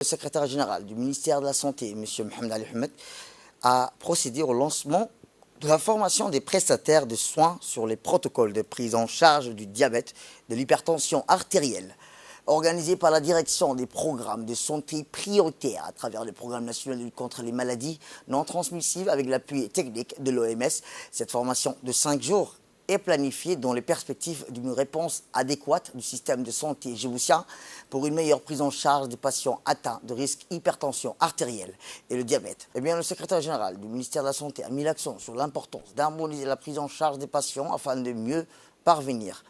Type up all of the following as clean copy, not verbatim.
Le secrétaire général du ministère de la Santé, M. Mohamed Ali Ahmed, a procédé au lancement de la formation des prestataires de soins sur les protocoles de prise en charge du diabète, de l'hypertension artérielle, organisé par la direction des programmes de santé prioritaires à travers le programme national de lutte contre les maladies non transmissibles avec l'appui technique de l'OMS. Cette formation de 5 jours est planifiée dans les perspectives d'une réponse adéquate du système de santé djiboutien pour une meilleure prise en charge des patients atteints de risque hypertension artérielle et le diabète. Eh bien, le secrétaire général du ministère de la Santé a mis l'accent sur l'importance d'harmoniser la prise en charge des patients afin de mieux parvenir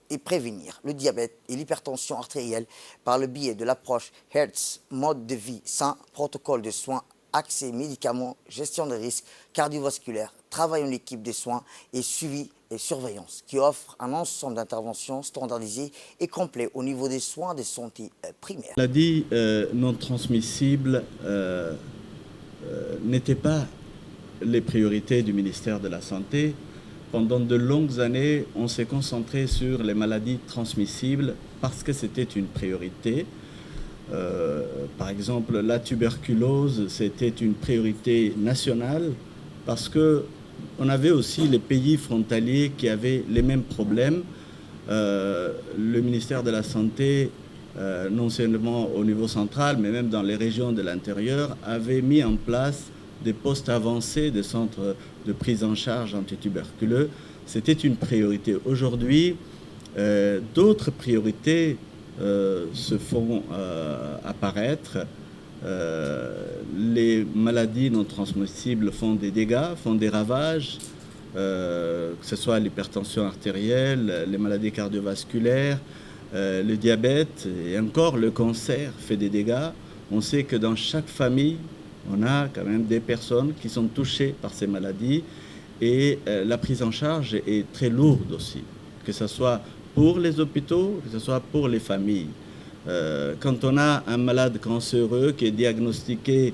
et prévenir le diabète et l'hypertension artérielle par le biais de l'approche Hertz, mode de vie sain, protocole de soins, accès médicaments, gestion des risques cardiovasculaires, travail en équipe des soins et suivi et surveillance, qui offre un ensemble d'interventions standardisées et complets au niveau des soins de santé primaires. La maladie non transmissible n'était pas les priorités du ministère de la Santé. Pendant de longues années, on s'est concentré sur les maladies transmissibles parce que c'était une priorité. Par exemple, la tuberculose, c'était une priorité nationale parce qu'on avait aussi les pays frontaliers qui avaient les mêmes problèmes. Le ministère de la Santé, non seulement au niveau central, mais même dans les régions de l'intérieur, avait mis en place des postes avancés, des centres de prise en charge antituberculeux. C'était une priorité. Aujourd'hui, d'autres priorités se font apparaître. Les maladies non transmissibles font des dégâts, font des ravages, que ce soit l'hypertension artérielle, les maladies cardiovasculaires, le diabète et encore le cancer fait des dégâts. On sait que dans chaque famille, on a quand même des personnes qui sont touchées par ces maladies et la prise en charge est très lourde aussi, que ce soit pour les hôpitaux, que ce soit pour les familles. Quand on a un malade cancéreux qui est diagnostiqué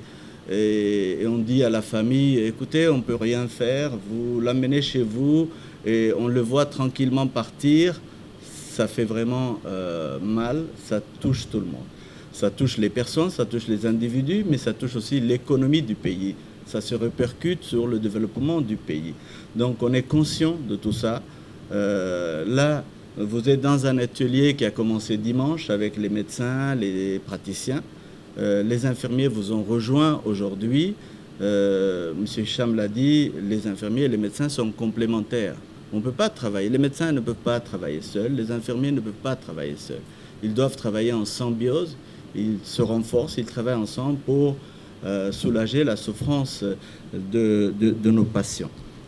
et on dit à la famille, écoutez, on ne peut rien faire, vous l'amenez chez vous et on le voit tranquillement partir, ça fait vraiment mal, ça touche tout le monde. Ça touche les personnes, ça touche les individus, mais ça touche aussi l'économie du pays. Ça se répercute sur le développement du pays. Donc on est conscient de tout ça. Là, vous êtes dans un atelier qui a commencé dimanche avec les médecins, les praticiens. Les infirmiers vous ont rejoint aujourd'hui. Monsieur Hicham l'a dit, les infirmiers et les médecins sont complémentaires. On ne peut pas travailler. Les médecins ne peuvent pas travailler seuls. Les infirmiers ne peuvent pas travailler seuls. Ils doivent travailler en symbiose. Ils se renforcent, ils travaillent ensemble pour soulager la souffrance de nos patients.